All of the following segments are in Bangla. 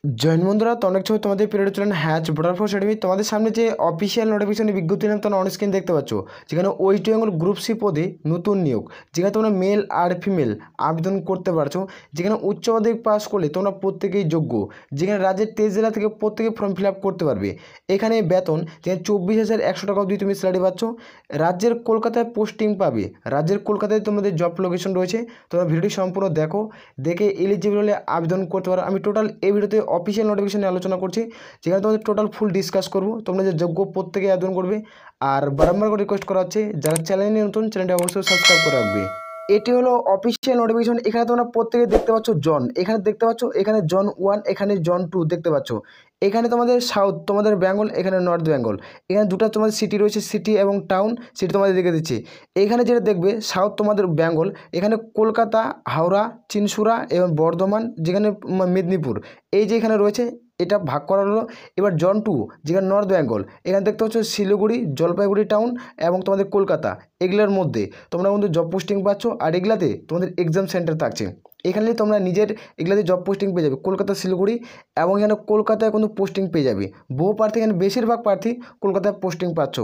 জয়েন বন্ধুরা, তো অনেক সময় তোমাদের পিরিয়ড চলেন হ্যাচ ভোটার ফোর্স একাডেমি। তোমাদের সামনে যে অফিসিয়াল নোটিফিকেশনের বিজ্ঞপ্তি নাম তোমরা অন স্ক্রিন দেখতে পাচ্ছ, যেখানে ওয়েস্ট বেঙ্গল গ্রুপ সি পদে নতুন নিয়োগ, যেখানে তোমরা মেল আর ফিমেল আবেদন করতে পারছো। যেখানে উচ্চ মাধ্যমিক পাস করলে তোমরা প্রত্যেকেই যোগ্য, যেখানে রাজ্যের 23 জেলা থেকে প্রত্যেকে ফর্ম ফিল আপ করতে পারবে। এখানে বেতন যেখানে 24,100 টাকা অবধি তুমি স্যালারি পাচ্ছ। রাজ্যের কলকাতায় পোস্টিং পাবে, রাজ্যের কলকাতায় তোমাদের জব লোকেশন রয়েছে। তোমরা ভিডিওটি সম্পূর্ণ দেখো, দেখে এলিজিবল হলে আবেদন করতে পারো। আমি টোটাল এই ভিডিওতে অফিসিয়াল নোটিফিকেশন নিয়ে আলোচনা করছি, যেখানে তোমাদের টোটাল ফুল ডিসকাস করবো। তোমরা যে যোগ্য প্রত্যেকে আবেদন করবে। আর বারবার করে রিকোয়েস্ট করা হচ্ছে, যারা চ্যানেলে নতুন চ্যানেলটি অবশ্যই সাবস্ক্রাইব করে রাখবে। এটি হলো অফিসিয়াল নোটিফিকেশন। এখানে তোমরা প্রত্যেকে দেখতে পাচ্ছ জন, এখানে দেখতে পাচ্ছ, এখানে জন 1, এখানে জন 2 দেখতে পাচ্ছ। এখানে তোমাদের সাউথ তোমাদের বেঙ্গল, এখানে নর্থ বেঙ্গল। এখানে দুটো তোমাদের সিটি রয়েছে, সিটি এবং টাউন। সিটি তোমাদের দেখে দিচ্ছি। এখানে যেটা দেখবে সাউথ তোমাদের বেঙ্গল, এখানে কলকাতা, হাওড়া, চিনসুরা এবং বর্ধমান, যেখানে মেদিনীপুর, এই যে এখানে রয়েছে, এটা ভাগ করা হলো। এবার জন 2 যেখানে নর্থ বেঙ্গল, এখানে দেখতে পাচ্ছ শিলিগুড়ি, জলপাইগুড়ি টাউন এবং তোমাদের কলকাতা, এগুলোর মধ্যে তোমরা কিন্তু জব পোস্টিং পাচ্ছ। আর এগুলাতে তোমাদের এক্সাম সেন্টার থাকছে। এখানে তোমরা নিজের এগুলাতে জব পোস্টিং পেয়ে যাবে, কলকাতা, শিলিগুড়ি এবং এখানে কলকাতায় কিন্তু পোস্টিং পেয়ে যাবে। বহু প্রার্থী, এখানে বেশিরভাগ প্রার্থী কলকাতায় পোস্টিং পাচ্ছ।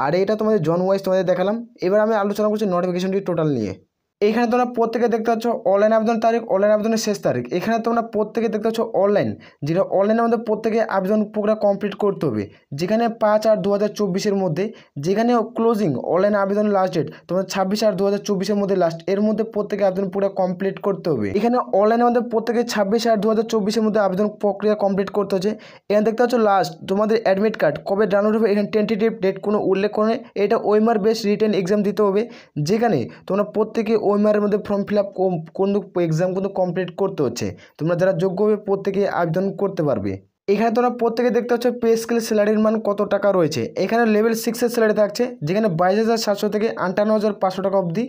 আর এটা তোমাদের জন ওয়াইজ তোমাদের দেখালাম। এবার আমি আলোচনা করছি নোটিফিকেশনটি টোটাল নিয়ে। এখানে তোমরা প্রত্যেকে দেখতে পাচ্ছ অনলাইন আবেদন তারিখ, অনলাইন আবেদনের শেষ তারিখ। এখানে তোমরা প্রত্যেকে দেখতে পাচ্ছ অনলাইন, যেটা অনলাইনে আমাদের প্রত্যেকে আবেদন প্রক্রিয়া কমপ্লিট করতে হবে। যেখানে 5/8/2024 মধ্যে, যেখানে ক্লোজিং অনলাইন আবেদনের লাস্ট ডেট তোমাদের 26/8/2024 মধ্যে লাস্ট, এর মধ্যে প্রত্যেকে আবেদন প্রক্রিয়া কমপ্লিট করতে হবে। এখানে অনলাইনে আমাদের প্রত্যেকে 26/8/2024 মধ্যে আবেদন প্রক্রিয়া কমপ্লিট করতে হচ্ছে। এখানে দেখতে পাচ্ছ লাস্ট তোমাদের অ্যাডমিট কার্ড কবে ডাউনলোড হবে, এখানে টেন্টেটিভ ডেট কোনো উল্লেখ করে। এটা ওএমআর বেস রিটেন এক্সাম দিতে হবে, যেখানে তোমরা প্রত্যেকে ওএমআরের মধ্যে ফর্ম ফিল আপ কিন্তু এক্সাম কিন্তু কমপ্লিট করতে হচ্ছে। তোমরা যারা যোগ্য হবে প্রত্যেকে আবেদন করতে পারবে। এখানে তোমরা প্রত্যেকে দেখতে পাচ্ছ পে স্কেল স্যালারির মান কত টাকা রয়েছে। এখানে লেভেল 6-এর স্যালারি থাকছে, যেখানে 22,700 থেকে 58,500 টাকা অবধি।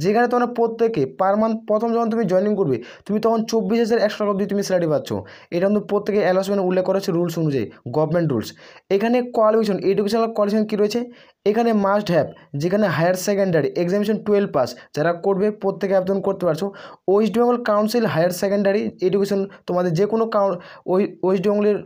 যেখানে তোমরা প্রত্যেকে পার মান্থ প্রথম যখন তুমি জয়েনিং করবে, তুমি তখন 24,100 টাকা অবধি তুমি স্যালারি পাচ্ছ। এটা কিন্তু প্রত্যেকে অ্যালাউন্সমেন্ট উল্লেখ করা হচ্ছে রুলস অনুযায়ী, গভর্নমেন্ট রুলস। এখানে কোয়ালিফিকেশন, এডুকেশনাল কোয়ালিফিকেশন কী রয়েছে, এখানে মাস্ট হ্যাভ, যেখানে হায়ার সেকেন্ডারি এক্সামিনেশন 12 পাস যারা করবে প্রত্যেকে আবেদন করতে পারছো। West Bengal council higher secondary education, তোমাদের যে কোনো ওয়েস্ট বেঙ্গলের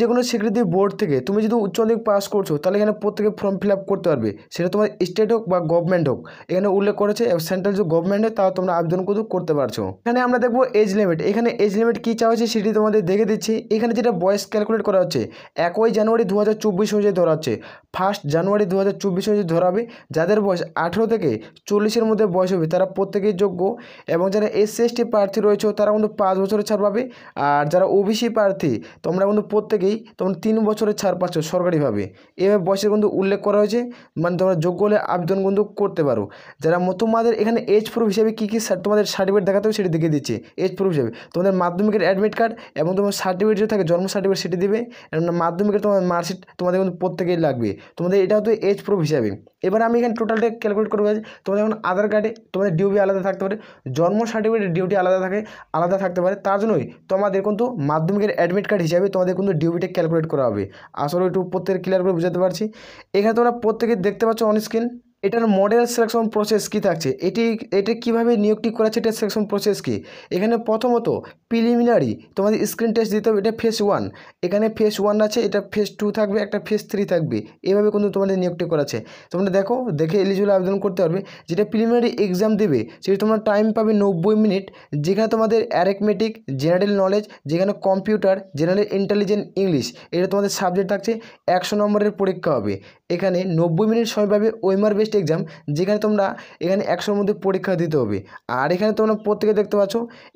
যে কোনো স্বীকৃতি বোর্ড থেকে তুমি যদি উচ্চ মাধ্যমিক পাস করছো, তাহলে এখানে প্রত্যেকে ফর্ম ফিল আপ করতে পারবে। সেটা তোমার স্টেট হোক বা গভর্নমেন্ট হোক, এখানে উল্লেখ করেছে। সেন্ট্রাল যে গভর্নমেন্ট হয় তাও তোমরা আবেদন করতে পারছো। এখানে আমরা দেখবো এজ লিমিট। এখানে এজ লিমিট কী চাওয়া হচ্ছে সেটি তোমাদের দেখে দিচ্ছি। এখানে যেটা বয়স ক্যালকুলেট করা হচ্ছে 1 জানুয়ারি 2024 অনুযায়ী ধরা হচ্ছে। 1 জানুয়ারি 2024 অনুযায়ী ধরা হবে। যাদের বয়স 18 থেকে 40-এর মধ্যে বয়স হবে তারা প্রত্যেকেই যোগ্য। এবং যারা SC/ST প্রার্থী রয়েছে তারা কিন্তু 5 বছরের ছাড় পাবে। আর যারা OBC প্রার্থী তোমরা কিন্তু প্রত্যেকেই তোমরা 3 বছরের ছাড় পাচ্ছ সরকারিভাবে। এভাবে বয়সের কিন্তু উল্লেখ করা হয়েছে, মানে তোমরা যোগ্য হলে আবেদন কিন্তু করতে পারো। যারা তোমাদের এখানে এজ প্রুফ হিসেবে কী কী তোমাদের সার্টিফিকেট দেখাতে হবে সেটি দেখিয়ে দিচ্ছে। এজ প্রুফ হিসেবে তোমাদের মাধ্যমিকের অ্যাডমিট কার্ড এবং তোমার সার্টিফিকেট যে থাকে জন্ম সার্টিফিকেট সেটি দিবে। এবং মাধ্যমিকের তোমার মার্কশিট তোমাদের কিন্তু প্রত্যেকেই লাগবে। তোমাদের এটা হতো এজ প্রুফ হিসাবে। এবার আমি এখানে টোটালটা ক্যালকুলেট করবো। তোমাদের এখন আধার কার্ডে তোমাদের ডিউটি আলাদা থাকতে পারে, জন্ম সার্টিফিকেটের ডিউটি আলাদা থাকতে পারে। তার জন্যই তোমাদের কিন্তু মাধ্যমিকের অ্যাডমিট কার্ড হিসাবে তোমাদের কিন্তু ডিউটিটা ক্যালকুলেট করা হবে। আসলে একটু প্রত্যেকে ক্লিয়ার করে বুঝাতে পারছি। এখানে তোমরা প্রত্যেকে দেখতে পাচ্ছ অন স্ক্রিন এটার মডেল সিলেকশন প্রসেস কী থাকছে, এটা কীভাবে নিয়োগটি করা আছে, এটার সিলেকশন প্রসেস কী। এখানে প্রথমত প্রিলিমিনারি তোমাদের স্ক্রিন টেস্ট দিতে হবে, এটা ফেজ 1। এখানে ফেজ 1 আছে, এটা ফেজ 2 থাকবে, একটা ফেজ 3 থাকবে। এভাবে কিন্তু তোমাদের নিয়োগটি করা আছে। তোমরা দেখে এলিজিবল আবেদন করতে পারবে। যেটা প্রিলিমিনারি এক্সাম দেবে সেটা তোমরা টাইম পাবে 90 মিনিট। যেখানে তোমাদের অ্যারিথমেটিক, জেনারেল নলেজ, যেখানে কম্পিউটার, জেনারেল ইন্টেলিজেন্স, ইংলিশ, এটা তোমাদের সাবজেক্ট থাকছে। 100 নম্বরের পরীক্ষা হবে। এখানে 90 মিনিট সময় পাবে ওএমআর বেস্ট এক্সাম, যেখানে তোমরা এখানে 100-র মধ্যে পরীক্ষা দিতে হবে। আর এখানে তোমরা প্রত্যেকে দেখতে পাচ্ছ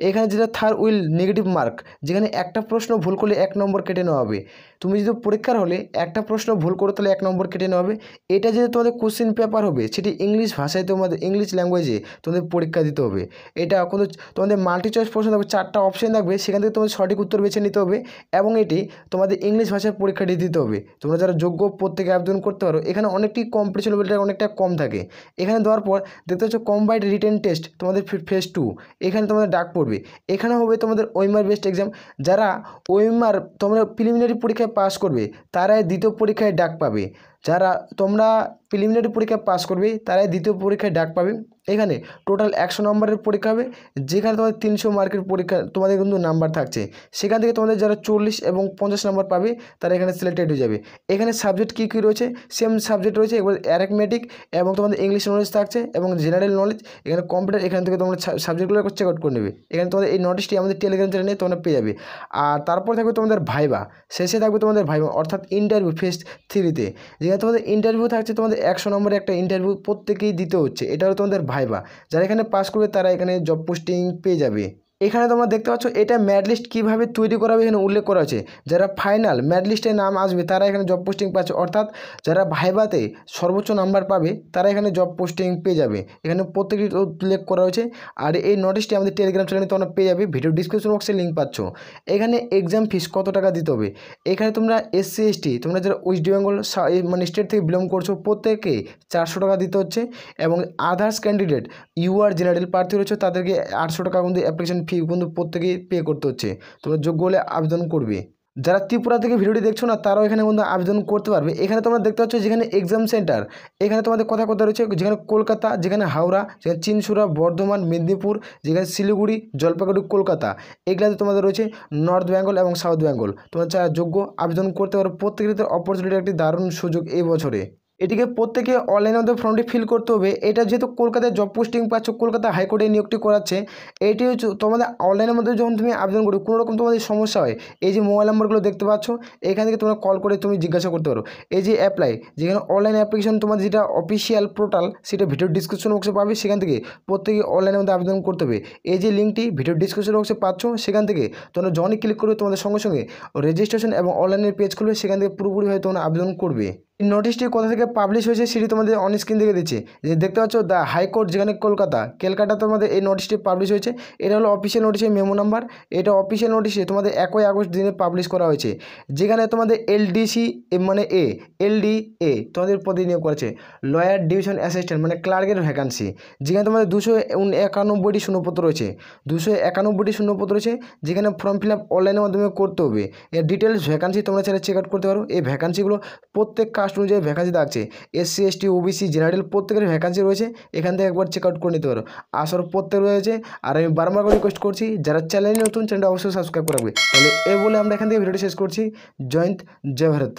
এখানে যেটা থার্ড উইল নেগেটিভ মার্ক, যেখানে একটা প্রশ্ন ভুল করলে 1 নম্বর কেটে নেওয়া হবে। তুমি যদি পরীক্ষার হলে একটা প্রশ্ন ভুল করো তাহলে 1 নম্বর কেটে নেওয়া হবে। এটা যেটা তোমাদের কোশ্চেন পেপার হবে সেটি ইংলিশ ভাষায়, তোমাদের ইংলিশ ল্যাঙ্গুয়েজে তোমাদের পরীক্ষা দিতে হবে। এটা কোনো তোমাদের মাল্টি চয়েস প্রশ্ন থাকবে, 4টা অপশন থাকবে, সেখান থেকে তোমাদের সঠিক উত্তর বেছে নিতে হবে। এবং এটি তোমাদের ইংলিশ ভাষায় পরীক্ষাটি দিতে হবে। তোমরা যারা যোগ্য প্রত্যেকে আবেদন করতে পারো। এখানে অনেকটি কম্পিটিশন লেভেলটা অনেকটা কম থাকে। এখানে দেওয়ার পর দেখতে পাচ্ছ কম্বাইন্ড রিটেন টেস্ট তোমাদের ফেজ 2, এখানে তোমাদের ডাক পড়বে। এখানে হবে তোমাদের ওএমআর বেস্ট এক্সাম। যারা ওএমআর তোমরা প্রিলিমিনারি পরীক্ষায় পাস করবে তারাই দ্বিতীয় পরীক্ষায় ডাক পাবে। যারা তোমরা প্রিলিমিনারি পরীক্ষা পাস করবে তারাই দ্বিতীয় পরীক্ষায় ডাক পাবে। এখানে টোটাল 100 নম্বরের পরীক্ষা হবে, যেখানে তোমাদের 300 মার্কের পরীক্ষা তোমাদের কিন্তু নাম্বার থাকছে। সেখান থেকে তোমাদের যারা 40 এবং 50 নম্বর পাবে তারা এখানে সিলেক্টেড হয়ে যাবে। এখানে সাবজেক্ট কী কী রয়েছে, সেম সাবজেক্ট রয়েছে, এবার অ্যারিথমেটিক এবং তোমাদের ইংলিশ নলেজ থাকছে এবং জেনারেল নলেজ। এখানে কম্পিউটার, এখান থেকে তোমরা সাবজেক্টগুলো চেক আউট করে নেবে। এখানে তোমাদের এই নোটিশটি আমাদের টেলিগ্রাম চ্যানেলে তোমরা পেয়ে যাবে। আর তারপর থাকবে তোমাদের ভাইবা, শেষে থাকবে তোমাদের ভাইবা অর্থাৎ ইন্টারভিউ ফেজ 3-তে, যেখানে তোমাদের ইন্টারভিউ থাকছে তোমাদের 100 নম্বরের একটা ইন্টারভিউ প্রত্যেকেই দিতে হচ্ছে। এটা হলো তোমাদের ভাইবা। যারা এখানে পাস করবে তারা এখানে জব পোস্টিং পেয়ে যাবে। এখানে তোমরা দেখতে পাচ্ছ এটা ম্যাড লিস্ট কীভাবে তৈরি করা হবে এখানে উল্লেখ করা হয়েছে। যারা ফাইনাল ম্যাড লিস্টে নাম আসবে তারা এখানে জব পোস্টিং পাচ্ছে, অর্থাৎ যারা ভাইভাতে সর্বোচ্চ নাম্বার পাবে তারা এখানে জব পোস্টিং পেয়ে যাবে। এখানে প্রত্যেকটি উল্লেখ করা হয়েছে। আর এই নোটিশটি আমাদের টেলিগ্রাম চ্যানেলে তোমরা পেয়ে যাবে, ভিডিও ডিসক্রিপশন বক্সে লিঙ্ক পাচ্ছ। এখানে এক্সাম ফিস কত টাকা দিতে হবে, এখানে তোমরা SC ST তোমরা যারা ওয়েস্ট বেঙ্গল মানে স্টেট থেকে বিলং করছো প্রত্যেকে 400 টাকা দিতে হচ্ছে, এবং আদার্স ক্যান্ডিডেট UR জেনারেল প্রার্থী রয়েছে তাদেরকে 800 টাকা কিন্তু অ্যাপ্লিকেশন ফি কিন্তু প্রত্যেকেই পে করতে হচ্ছে। তোমরা যোগ্য হলে আবেদন করবে। যারা ত্রিপুরা থেকে ভিডিওটি দেখছো না তারাও এখানে কিন্তু আবেদন করতে পারবে। এখানে তোমরা দেখতে পাচ্ছ যেখানে এক্সাম সেন্টার, এখানে তোমাদের কথা রয়েছে, যেখানে কলকাতা, যেখানে হাওড়া, যেখানে চিনসুরা, বর্ধমান, মেদিনীপুর, যেখানে শিলিগুড়ি, জলপাইগুড়ি, কলকাতা, এগুলাতে তোমাদের রয়েছে নর্থ বেঙ্গল এবং সাউথ বেঙ্গল। তোমরা যারা যোগ্য আবেদন করতে পারো। প্রত্যেকের অপরচুনিটি একটি দারুণ সুযোগ এই বছরে। এটিকে প্রত্যেকে অনলাইনের মধ্যে ফর্মটি ফিল করতে হবে। এটা যেহেতু কলকাতায় জব পোস্টিং পাচ্ছ, কলকাতা হাইকোর্টে নিয়োগটি করাচ্ছে, এটি হচ্ছে তোমাদের অনলাইনের মধ্যে যখন তুমি আবেদন করো কোনো রকম তোমাদের সমস্যা হয়, এই যে মোবাইল নাম্বারগুলো দেখতে পাচ্ছ এখান থেকে তোমরা কল করে তুমি জিজ্ঞাসা করতে পারো। এই যে অ্যাপ্লাই, যেখানে অনলাইন অ্যাপ্লিকেশন তোমাদের যেটা অফিসিয়াল পোর্টাল সেটা ভিডিও ডিসক্রিপশন বক্সে পাবে, সেখান থেকে প্রত্যেকে অনলাইনের মধ্যে আবেদন করতে হবে। এই যে লিঙ্কটি ভিডিও ডিসক্রিপশন বক্সে পাচ্ছ, সেখান থেকে তোমরা যখনই ক্লিক করবে তোমাদের সঙ্গে সঙ্গে রেজিস্ট্রেশন এবং অনলাইনের পেজ খুলবে, সেখান থেকে পুরোপুরিভাবে তোমরা আবেদন করবে। এই নোটিশটি কোথা থেকে পাবলিশ হয়েছে সেটি তোমাদের অন স্ক্রিন থেকে দিচ্ছে, যে দেখতে পাচ্ছ দ্য হাইকোর্ট, যেখানে ক্যালকাটা তোমাদের এই নোটিশটি পাবলিশ হয়েছে। এটা হলো অফিসিয়াল নোটিশের মেমো নাম্বার। এটা অফিসিয়াল নোটিশে তোমাদের 1 আগস্ট দিনে পাবলিশ করা হয়েছে, যেখানে তোমাদের LDC মানে LDA তোমাদের পদে নিয়োগ করেছে, লয়ার ডিভিশন অ্যাসিস্ট্যান্ট মানে ক্লার্কের ভ্যাকান্সি, যেখানে তোমাদের 291টি শূন্যপত্র রয়েছে, 291টি শূন্যপত্র রয়েছে, যেখানে ফর্ম ফিল আপ অনলাইনের মাধ্যমে করতে হবে। এর ডিটেলস ভ্যাকান্সি তোমরা চাইলে চেক আউট করতে পারো। এই ভ্যাকান্সিগুলো প্রত্যেক কাস্ট অনুযায়ী ভ্যাকান্সি থাকছে, SC ST OBC জেনারেল প্রত্যেকের ভ্যাকান্সি রয়েছে, এখান থেকে একবার চেক আউট করে নিতে পারো। আসর প্রত্যেক রয়েছে। আর আমি বারবার করে রিকোয়েস্ট করছি যারা চ্যানেলে নতুন, চ্যানেলটা অবশ্যই সাবস্ক্রাইব করাবে। তাহলে বলে আমরা এখান থেকে ভিডিওটি শেষ করছি। জয় হিন্দ, জয় ভারত।